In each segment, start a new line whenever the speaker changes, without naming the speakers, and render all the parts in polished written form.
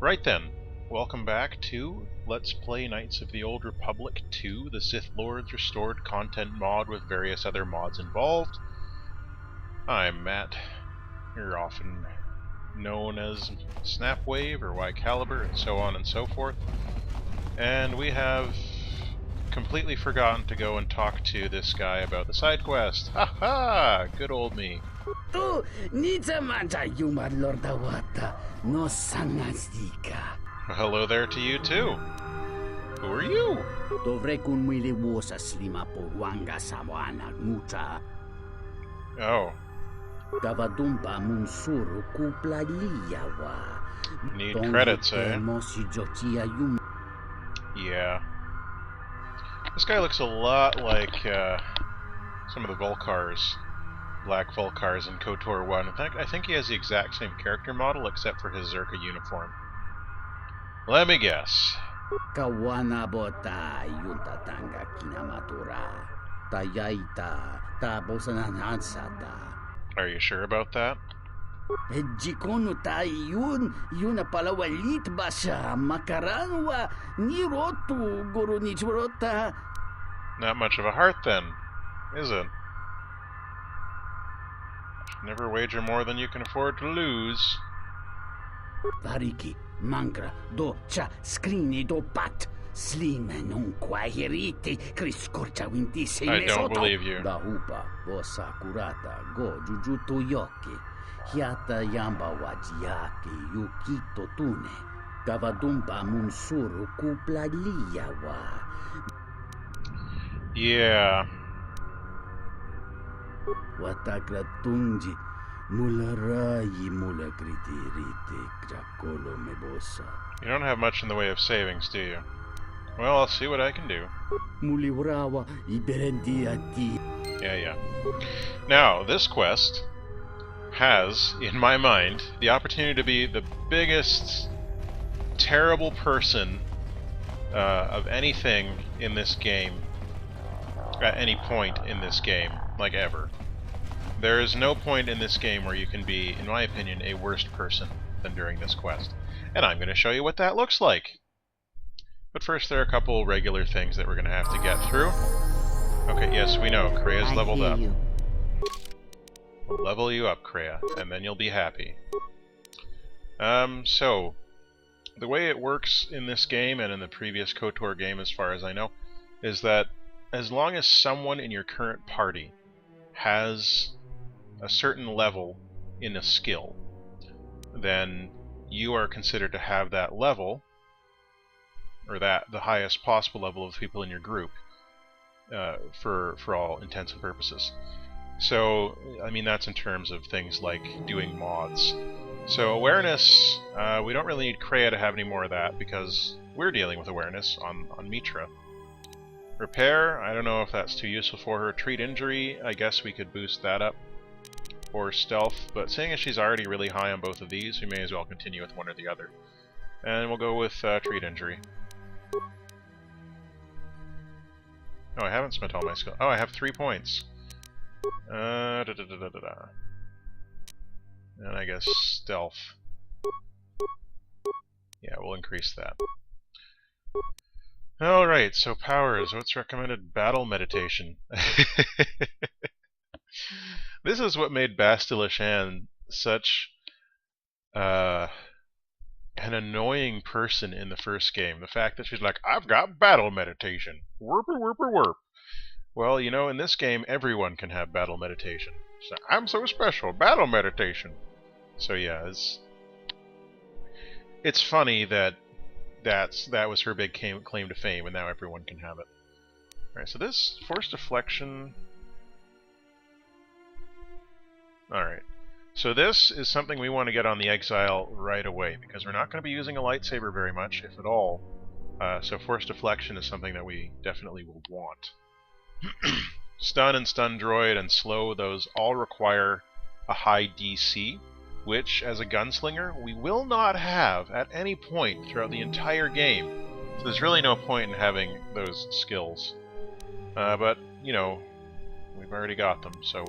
Right then, welcome back to Let's Play Knights of the Old Republic 2, the Sith Lords Restored Content mod with various other mods involved. I'm Matt. You're often known as Snapwave or Whycalibur and so on and so forth. And we have completely forgotten to go and talk to this guy about the side quest. Ha ha! Good old me.
Tu nici mangia yuma lorda wata no sanastika.
Well, hello there to you too. Who are you?
Dovrei kun mili wosa slima po wanga sawana mucha.
Oh.
Gavadumpa munsuru kupla liyawa.
Need credits, eh?
Mosi jotia yum.
Yeah. This guy looks a lot like some of the Volcars, Black Volcars in KOTOR 1. In fact, I think he has the exact same character model except for his Zerka uniform. Let me guess.
Kawana bota yunta tanga kinamatura. Tayaita tabosananansata.
Are you sure about that?
Jikono tayo yun na palawalit ba siya makaranwa ni rotu guru ni churota.
Not much of a heart then, is it? Should never wager more than you can afford to lose.
Variki, mangra, do cha scrini do pat. Slime non quairiti, criscorcia vintisi
I don't believe you.
Da hupa, bossa curata, go jujutu yoki. Hiata yamba wajiaki yukito tune. Gavadumpa munsuru kupla liyawa.
Yeah.
Watakratunji mularayi mulakriti krakolo mebosa.
You don't have much in the way of savings, do you? Well, I'll see what I can do.
Mulibrawa iberendiati.
Yeah. Now, this quest has, in my mind, the opportunity to be the biggest terrible person of anything in this game at any point in this game, like ever. There is no point in this game where you can be, in my opinion, a worse person than during this quest. And I'm going to show you what that looks like. But first, there are a couple regular things that we're going to have to get through. Okay, yes, we know, Krea's leveled up. We'll level you up, Krea, and then you'll be happy. So, the way it works in this game, and in the previous KOTOR game as far as I know, is that as long as someone in your current party has a certain level in a skill, then you are considered to have that level, or the highest possible level of people in your group, for all intents and purposes. So, I mean, that's in terms of things like doing mods. So awareness, we don't really need Krea to have any more of that, because we're dealing with awareness on Mitra. Repair, I don't know if that's too useful for her. Treat injury, I guess we could boost that up. Or stealth, but seeing as she's already really high on both of these, we may as well continue with one or the other. And we'll go with treat injury. Oh, I haven't spent all my skill. Oh, I have 3 points. And I guess stealth. Yeah, we'll increase that. Alright, so powers. What's recommended? Battle meditation. This is what made Bastila Shan such an annoying person in the first game. The fact that she's like, I've got battle meditation. Warp. Well, you know, in this game, everyone can have battle meditation. So, I'm so special, battle meditation. So yeah, it's funny that that was her big claim to fame, and now everyone can have it. Alright, so this force deflection. Alright, so this is something we want to get on the exile right away, because we're not going to be using a lightsaber very much, if at all. So force deflection is something that we definitely will want. Stun and stun droid and slow, those all require a high DC, which, as a gunslinger, we will not have at any point throughout the entire game. So there's really no point in having those skills. But, you know, we've already got them, so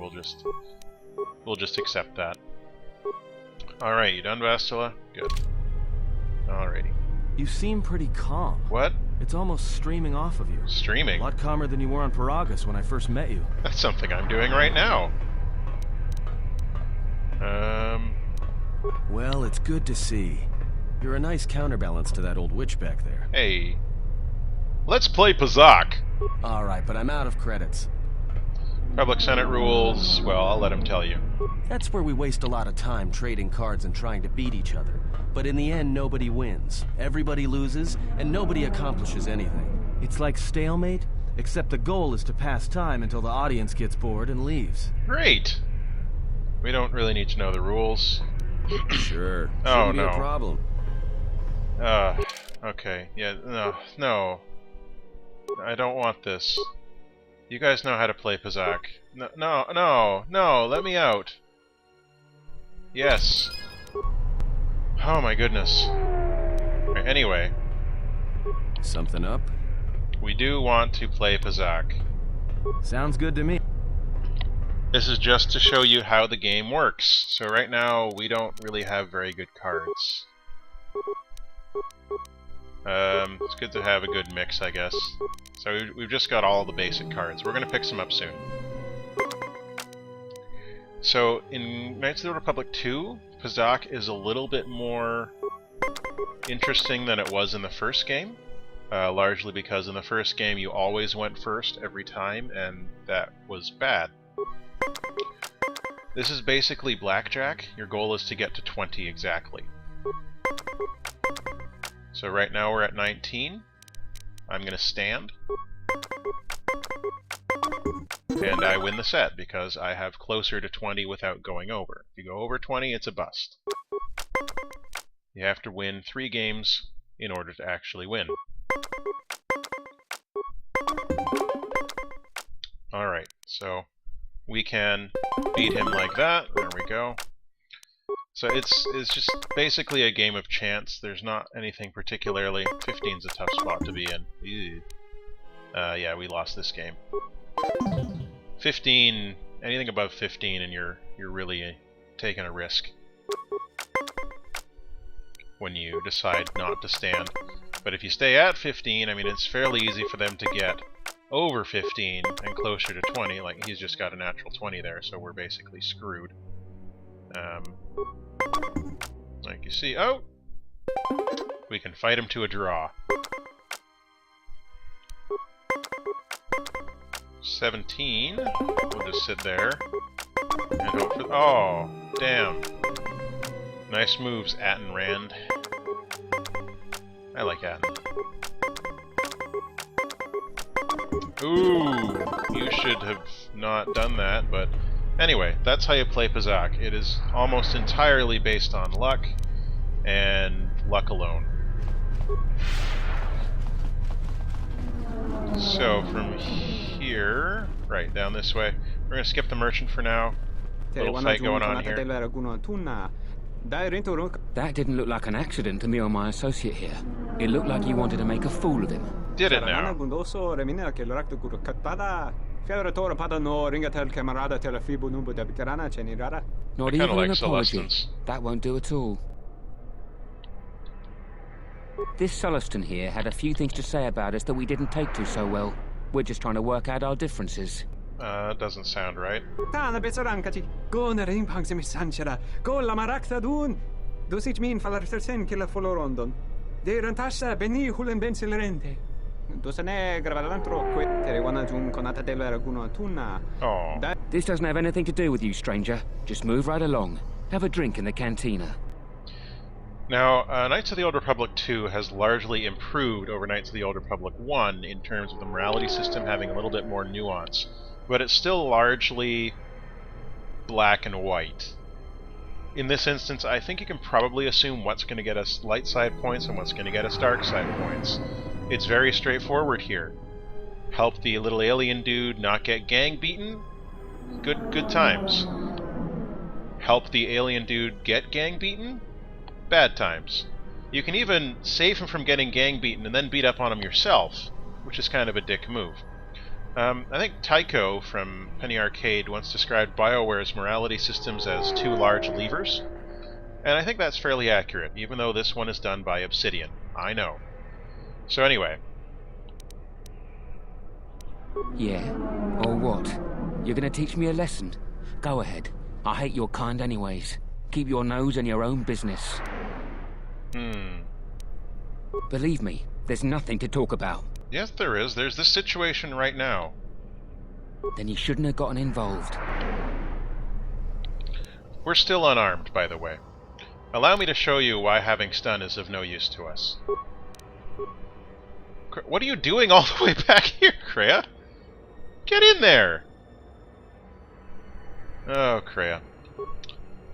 we'll just accept that. Alright, you done, Bastila? Good. Alrighty.
You seem pretty calm.
What?
It's almost streaming off of you.
Streaming?
A lot calmer than you were on Paragus when I first met you.
That's something I'm doing right now.
Well, it's good to see. You're a nice counterbalance to that old witch back there.
Hey. Let's play Pazaak.
Alright, but I'm out of credits.
Public Senate rules, well, I'll let him tell you.
That's where we waste a lot of time trading cards and trying to beat each other. But in the end, nobody wins. Everybody loses, and nobody accomplishes anything. It's like stalemate, except the goal is to pass time until the audience gets bored and leaves.
Great! We don't really need to know the rules.
Sure.
Oh,
Shouldn't be
no.
a problem.
Okay. Yeah, no. I don't want this. You guys know how to play Pazaak. No, let me out. Yes. Oh my goodness. Right, anyway.
Something up?
We do want to play Pazaak.
Sounds good to me.
This is just to show you how the game works. So right now, we don't really have very good cards. It's good to have a good mix, I guess. So we've just got all the basic cards. We're going to pick some up soon. So in Knights of the Old Republic 2, Pazaak is a little bit more interesting than it was in the first game. Largely because in the first game you always went first every time, and that was bad. This is basically blackjack. Your goal is to get to 20 exactly. So right now we're at 19. I'm going to stand. And I win the set because I have closer to 20 without going over. If you go over 20, it's a bust. You have to win 3 games in order to actually win. Alright, so we can beat him like that. There we go. So it's just basically a game of chance. There's not anything particularly. 15's a tough spot to be in. Ew. Yeah, we lost this game. 15, anything above 15 and you're really taking a risk when you decide not to stand. But if you stay at 15, I mean, it's fairly easy for them to get over 15 and closer to 20. Like, he's just got a natural 20 there, so we're basically screwed. Like you see, oh! We can fight him to a draw. 17. We'll just sit there and hope for. Oh, damn! Nice moves, Atten Rand. I like Atten. Ooh, you should have not done that, but anyway, that's how you play Pazaak. It is almost entirely based on luck, and luck alone. So from here, right down this way, we're going to skip the merchant for now. Little fight going on here.
That didn't look like an accident to me or my associate here. It looked like you wanted to make a fool of him.
Did it now?
Not even an apology. That won't do at all. This Celestin here had a few things to say about us that we didn't take to so well. We're just trying to work out our differences.
Doesn't sound right. Oh.
This doesn't have anything to do with you, stranger. Just move right along. Have a drink in the cantina.
Now, Knights of the Old Republic 2 has largely improved over Knights of the Old Republic 1 in terms of the morality system having a little bit more nuance. But it's still largely black and white. In this instance, I think you can probably assume what's going to get us light side points and what's going to get us dark side points. It's very straightforward here. Help the little alien dude not get gang beaten? Good times. Help the alien dude get gang beaten? Bad times. You can even save him from getting gang beaten and then beat up on him yourself, which is kind of a dick move. I think Tycho from Penny Arcade once described BioWare's morality systems as 2 large levers. And I think that's fairly accurate, even though this one is done by Obsidian. I know. So anyway.
Yeah, or what? You're gonna teach me a lesson? Go ahead. I hate your kind anyways. Keep your nose in your own business. Believe me, there's nothing to talk about.
Yes, there is. There's this situation right now.
Then you shouldn't have gotten involved.
We're still unarmed, by the way. Allow me to show you why having stun is of no use to us. What are you doing all the way back here, Kreia? Get in there! Oh, Kreia.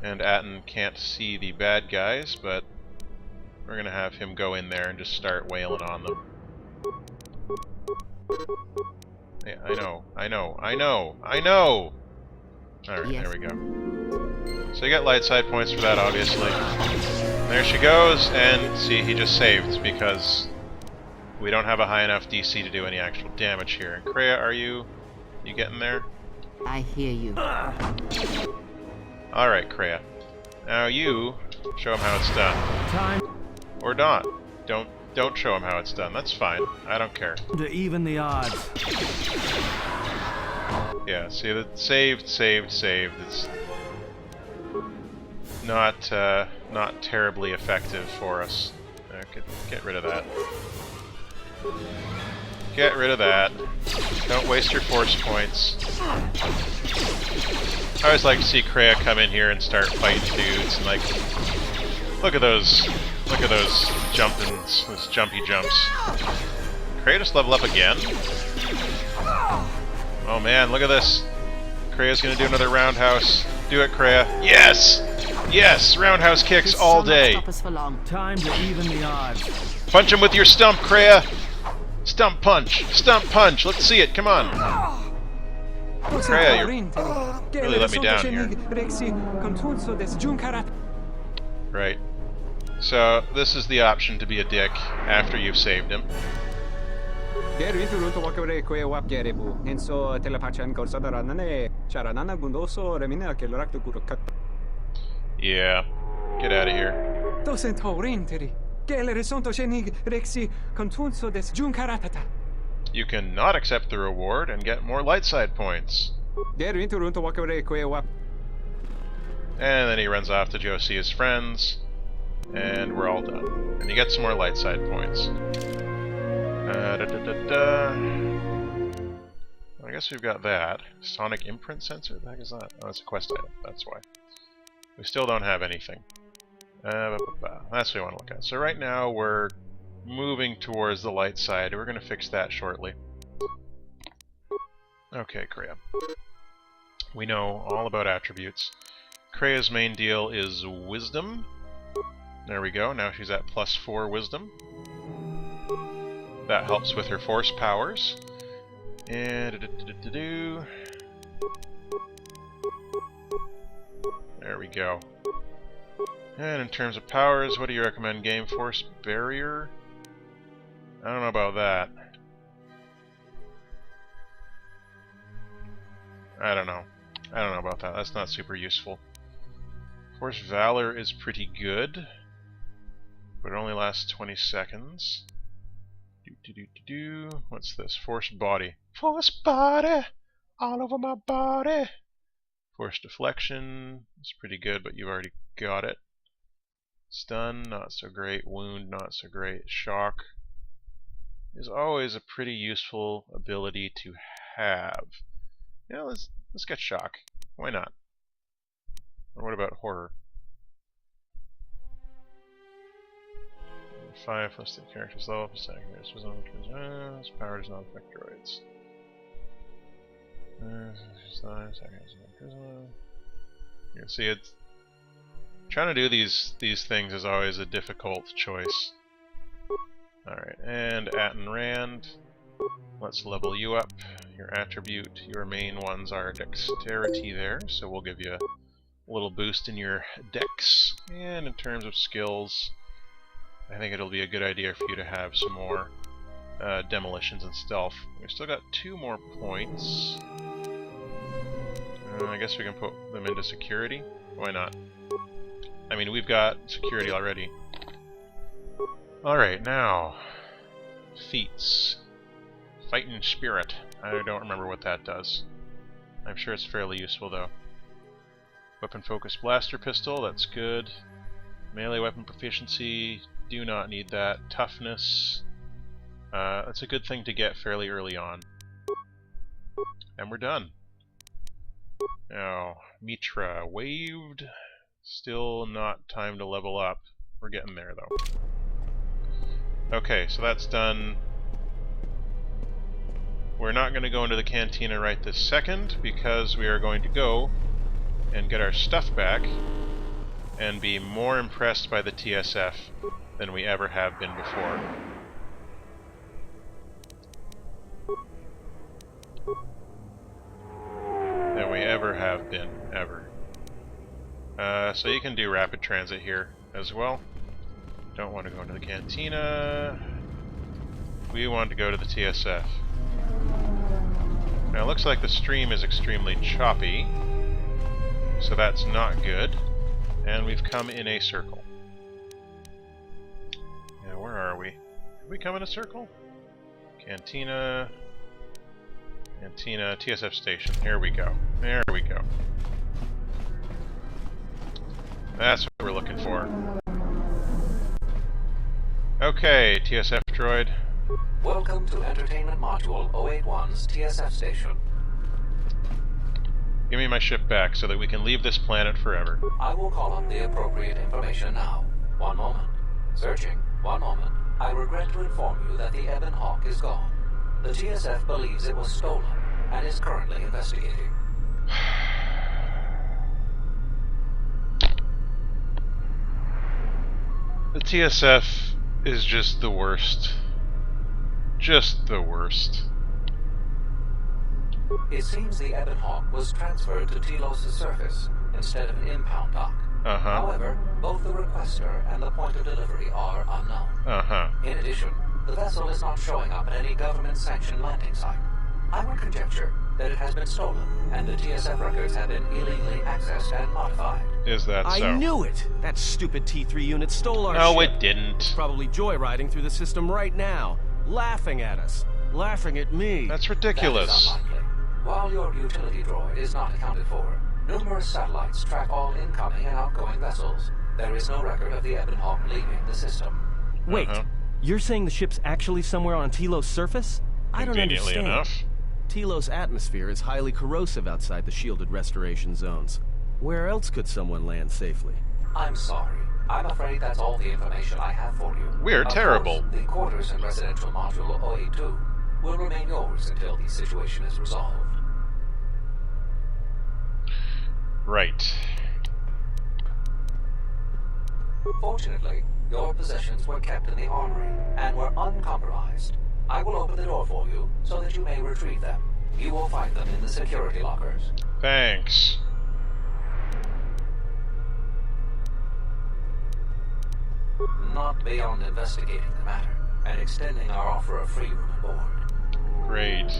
And Atten can't see the bad guys, but we're gonna have him go in there and just start wailing on them. Yeah, I know. Alright,
Yes.
there we go. So you get light side points for that, obviously. And there she goes, and see, he just saved, because we don't have a high enough DC to do any actual damage here. And Kreia, are you getting there?
I hear you.
Alright, Kreia. Now you show him how it's done.
Time
Or not. Don't show him how it's done. That's fine. I don't care.
to even the odds.
Yeah, see, that saved. It's not terribly effective for us. Get rid of that. Get rid of that. Don't waste your force points. I always like to see Kreia come in here and start fighting dudes and like, look at those jumpy jumps. Kreia just level up again? Oh man, look at this. Kreia's gonna do another roundhouse. Do it, Kreia. Yes! Yes! Roundhouse kicks
This
all
shall not
day.
stop us for long.
Time to even the odds.
Punch him with your stump, Kreia! Stump punch! Stump punch! Let's see it, come on! Kreia, you really let me down here. Right. So, this is the option to be a dick after you've saved him. Yeah. Get out of here. You can not accept the reward and get more light side points. And then he runs off to go see his friends, and we're all done. And you get some more light side points. I guess we've got that. Sonic imprint sensor? What the heck is that? Oh, it's a quest item, that's why. We still don't have anything. That's what we want to look at. So right now we're moving towards the light side. We're going to fix that shortly. Okay, Kreia. We know all about attributes. Kreia's main deal is wisdom. There we go. Now she's at +4 wisdom. That helps with her force powers. And there we go. And in terms of powers, what do you recommend? Game Force Barrier? I don't know about that. I don't know about that. That's not super useful. Force Valor is pretty good, but it only lasts 20 seconds. What's this? Force Body. Force Body! All over my body! Force Deflection is pretty good, but you've already got it. Stun, not so great. Wound, not so great. Shock is always a pretty useful ability to have. Yeah, let's get Shock. Why not? Or what about Horror? 5 plus the character's level per second. This power does not affect droids. You can see it's trying to do these things is always a difficult choice. Alright, and Atten Rand. Let's level you up. Your attribute, your main ones are dexterity there, so we'll give you a little boost in your dex. And in terms of skills, I think it'll be a good idea for you to have some more demolitions and stealth. We've still got 2 more points. I guess we can put them into security. Why not? I mean, we've got security already. Alright, now... feats. Fighting Spirit. I don't remember what that does. I'm sure it's fairly useful, though. Weapon Focus Blaster Pistol, that's good. Melee weapon proficiency, do not need that. Toughness, that's a good thing to get fairly early on. And we're done. Now, Mitra waived. Still not time to level up. We're getting there, though. Okay, so that's done. We're not going to go into the Cantina right this second, because we are going to go and get our stuff back and be more impressed by the TSF than we ever have been before. Than we ever have been, ever. So you can do rapid transit here as well. Don't want to go into the Cantina. We want to go to the TSF. Now it looks like the stream is extremely choppy, so that's not good. And we've come in a circle. Now where are we? Did we come in a circle? Cantina... Cantina, TSF station. Here we go. There we go. That's what we're looking for. Okay, TSF droid.
Welcome to Entertainment Module 081's TSF station.
Give me my ship back so that we can leave this planet forever.
I will call up the appropriate information now. One moment. Searching. One moment. I regret to inform you that the Ebon Hawk is gone. The TSF believes it was stolen and is currently investigating.
The TSF is just the worst. Just the worst.
It seems the Ebon Hawk was transferred to Telos' surface instead of an impound dock. However, both the requester and the point of delivery are unknown. In addition, the vessel is not showing up at any government-sanctioned landing site. I would conjecture that it has been stolen, and the TSF records have been illegally accessed and modified.
Is that so?
I knew it! That stupid T3 unit stole our ship.
No, it didn't.
It's probably joyriding through the system right now, laughing at us, laughing at me.
That's ridiculous.
That is unlikely. While your utility droid is not accounted for, numerous satellites track all incoming and outgoing vessels. There is no record of the Ebon Hawk leaving the system.
Wait, you're saying the ship's actually somewhere on Telos' surface? I don't
Conveniently
understand.
enough.
Telos' atmosphere is highly corrosive outside the shielded restoration zones. Where else could someone land safely?
I'm sorry. I'm afraid that's all the information I have for you.
We're
Of
terrible.
course, the quarters in Residential Module 082 will remain yours until the situation is resolved.
Right.
Fortunately, your possessions were kept in the armory and were uncompromised. I will open the door for you so that you may retrieve them. You will find them in the security lockers.
Thanks.
Not beyond investigating the matter and extending our offer of free room and board.
Great.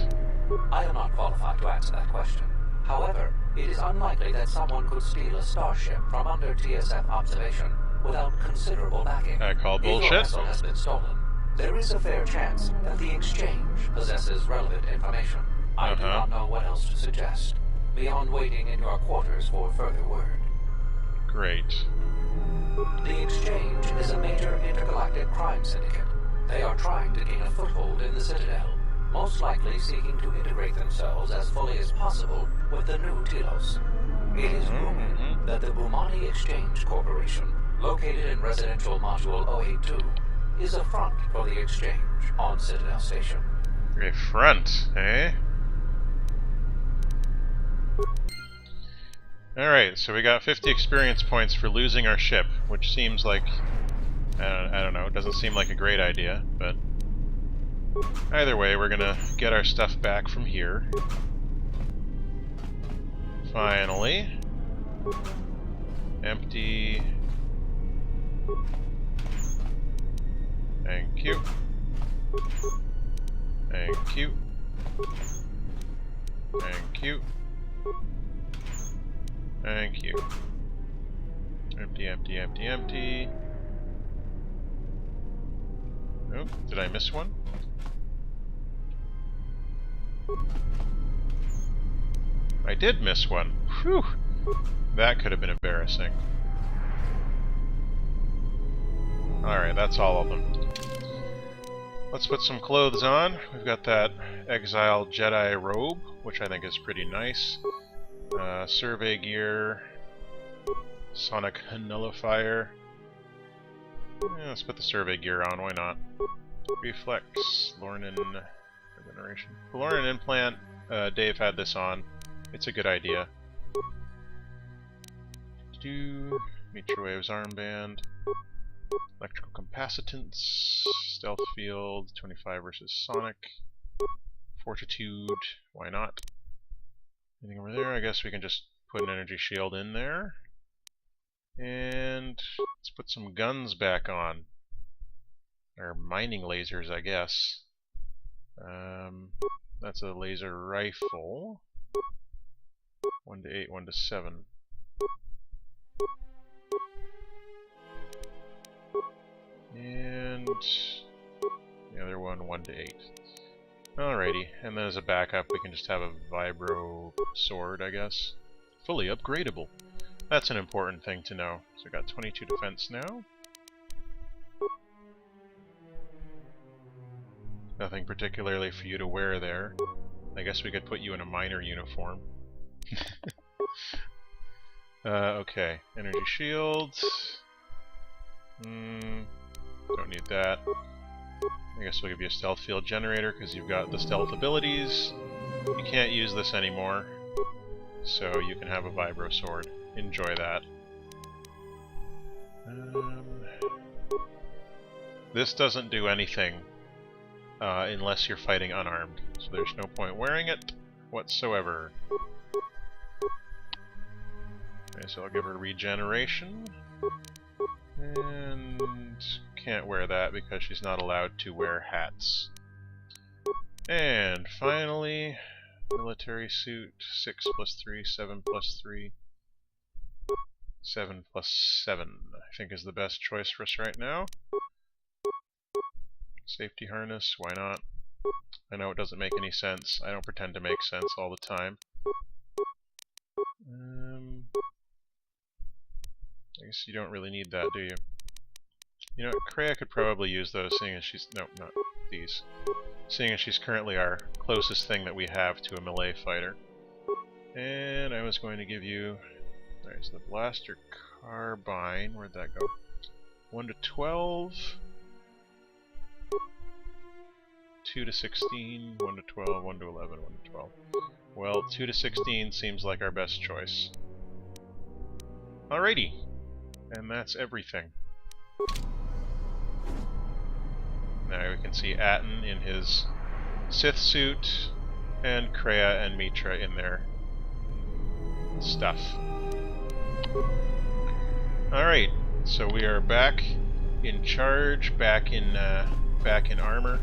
I am not qualified to answer that question. However, it is unlikely that someone could steal a starship from under TSF observation without considerable backing.
I call
If your
bullshit.
vessel has been stolen, there is a fair chance that the exchange possesses relevant information. I do not know what else to suggest, beyond waiting in your quarters for further word.
Great.
The exchange is a major intergalactic crime syndicate. They are trying to gain a foothold in the Citadel, most likely seeking to integrate themselves as fully as possible with the new Telos. It is rumored that the Bumani Exchange Corporation, located in Residential Module 082, is a front for the exchange on Citadel Station.
A front, eh? Alright, so we got 50 experience points for losing our ship, which seems like... I don't know, it doesn't seem like a great idea, but... Either way, we're gonna get our stuff back from here. Finally. Empty. Thank you. Thank you. Thank you. Thank you. Empty, empty, empty, empty. Oh, did I miss one? I did miss one. Whew! That could have been embarrassing. Alright, that's all of them. Let's put some clothes on. We've got that Exile Jedi robe, which I think is pretty nice. Survey gear. Sonic Nullifier. Yeah, let's put the survey gear on, why not? Reflex, Lornan Regeneration. The Lornan implant, Dave had this on. It's a good idea. Meteor Waves armband. Electrical capacitance. Stealth field, 25 versus Sonic. Fortitude, why not? Anything over there? I guess we can just put an energy shield in there. And let's put some guns back on. Or mining lasers, I guess. That's a laser rifle. 1 to 8, 1 to 7. And the other one, 1 to 8. Alrighty, and then as a backup, we can just have a vibro sword, I guess. Fully upgradable. That's an important thing to know. So we got 22 defense now. Nothing particularly for you to wear there. I guess we could put you in a miner uniform. Okay, energy shields. Don't need that. I guess we'll give you a stealth field generator because you've got the stealth abilities. You can't use this anymore, so you can have a vibro sword. Enjoy that. This doesn't do anything unless you're fighting unarmed, so there's no point wearing it whatsoever. Okay, so I'll give her regeneration. And can't wear that because she's not allowed to wear hats. And finally, military suit, 6 plus 3, 7 plus 3, 7 plus 7, I think is the best choice for us right now. Safety harness, why not? I know it doesn't make any sense. I don't pretend to make sense all the time. I guess you don't really need that, do you? You know, Kreia could probably use those, seeing as she's... No, not these. Seeing as she's currently our closest thing that we have to a melee fighter. And I was going to give you... Alright, so the blaster carbine, where'd that go? 1 to 12... 2 to 16, 1 to 12, 1 to 11, 1 to 12. Well, 2 to 16 seems like our best choice. Alrighty. And that's everything. Now we can see Atten in his Sith suit, and Kreia and Mitra in their stuff. Alright, so we are back in charge, back in armor.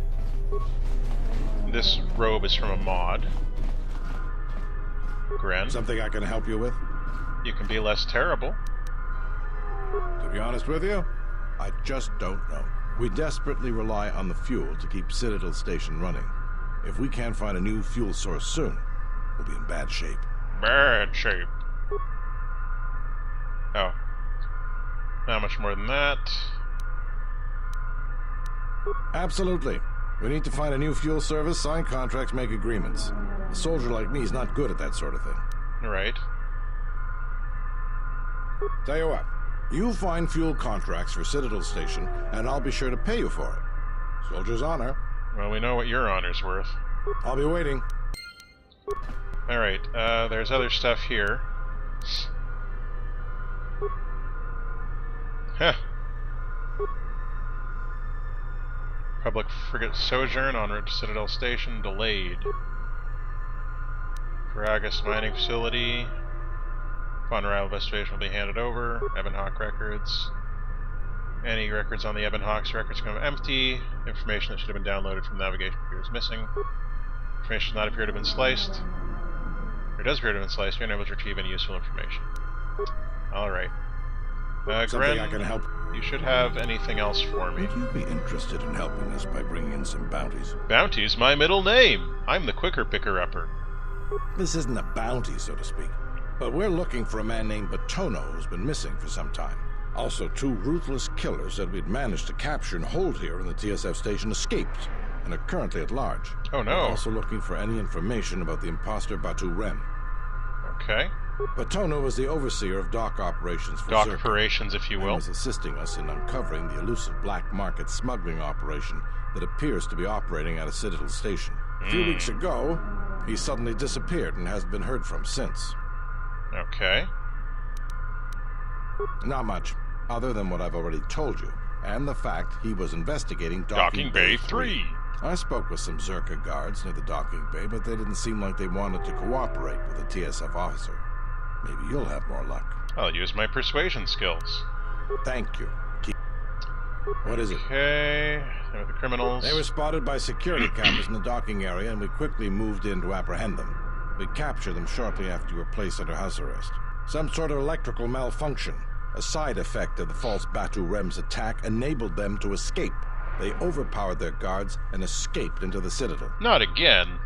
This robe is from a mod. Gren.
Something I can help you with?
You can be less terrible.
To be honest with you, I just don't know. We desperately rely on the fuel to keep Citadel Station running. If we can't find a new fuel source soon, we'll be in bad shape.
Bad shape. Oh. Not much more than that.
Absolutely. We need to find a new fuel service, sign contracts, make agreements. A soldier like me is not good at that sort of thing.
Right.
Tell you what, you find fuel contracts for Citadel Station, and I'll be sure to pay you for it. Soldier's honor.
Well, we know what your honor's worth.
I'll be waiting.
Alright, there's other stuff here. Huh. Public frigate sojourn en route to Citadel Station delayed. Faragus mining facility. Upon arrival, investigation will be handed over. Ebon Hawk records. Any records on the Ebon Hawk's records come empty. Information that should have been downloaded from the navigation computer is missing. Information does not appear to have been sliced. Or does appear to have been sliced. You're unable to retrieve any useful information. Alright.
Something
Gren,
I can help.
you should have anything else for me.
Would you be interested in helping us by bringing in some bounties?
Bounty's my middle name. I'm the quicker picker-upper.
This isn't a bounty, so to speak. But we're looking for a man named Batono who's been missing for some time. Also, 2 ruthless killers that we'd managed to capture and hold here in the TSF station escaped and are currently at large.
Oh no.
We're also looking for any information about the imposter Batu Rem.
Okay.
Batono was the overseer of dock operations for
Dock
Zerka,
operations, if you
and
will.
was assisting us in uncovering the elusive black market smuggling operation that appears to be operating at a Citadel station. A few weeks ago, he suddenly disappeared and hasn't been heard from since.
Okay.
Not much, other than what I've already told you, and the fact he was investigating
Docking Bay 3.
I spoke with some Zerka guards near the docking bay, but they didn't seem like they wanted to cooperate with a TSF officer. Maybe you'll have more luck.
I'll use my persuasion skills.
Thank you. What is it?
Okay. There are the criminals.
They were spotted by security cameras in the docking area, and we quickly moved in to apprehend them. We captured them shortly after you were placed under house arrest. Some sort of electrical malfunction, a side effect of the false Batu Rem's attack, enabled them to escape. They overpowered their guards and escaped into the Citadel.
Not again.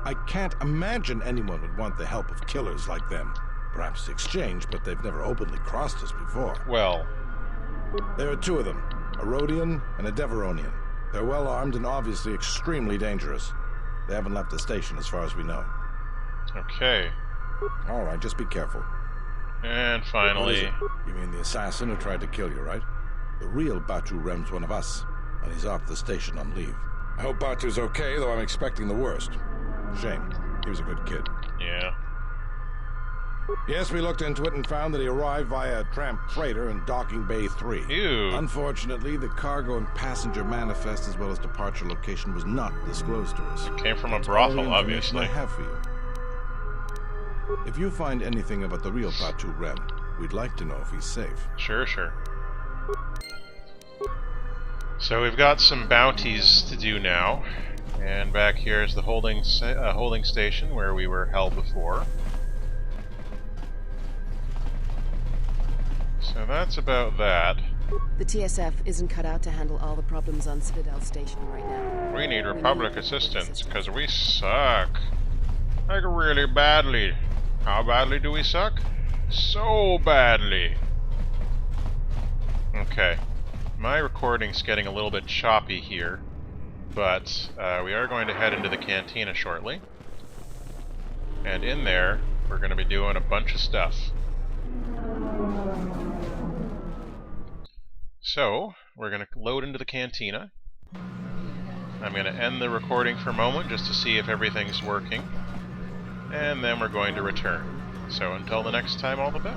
I can't imagine anyone would want the help of killers like them. Perhaps the exchange, but they've never openly crossed us before.
Well,
There are 2 of them, a Rhodian and a Deveronian. They're well armed and obviously extremely dangerous. They haven't left the station as far as we know.
okay.
All right, just be careful.
And
What is
finally...
it? You mean the assassin who tried to kill you, right? The real Batu Rem's one of us, and he's off the station on leave. I hope Batu's okay, though I'm expecting the worst. Shame. He was a good kid.
Yeah.
Yes, we looked into it and found that he arrived via a tramp freighter in Docking Bay 3.
Ew.
Unfortunately, the cargo and passenger manifest as well as departure location was not disclosed to us.
Came from a
That's all the
brothel,
information
obviously.
I have for you. If you find anything about the real Batu Rem, we'd like to know if he's safe.
Sure, sure. So we've got some bounties to do now. And back here is the holding station where we were held before. So that's about that.
The TSF isn't cut out to handle all the problems on Citadel Station right now.
We need Republic assistance, because we suck. Like, really badly. How badly do we suck? So badly. Okay. My recording's getting a little bit choppy here, but we are going to head into the Cantina shortly. And in there, we're going to be doing a bunch of stuff. So, we're going to load into the Cantina. I'm going to end the recording for a moment just to see if everything's working. And then we're going to return. So until the next time, all the best.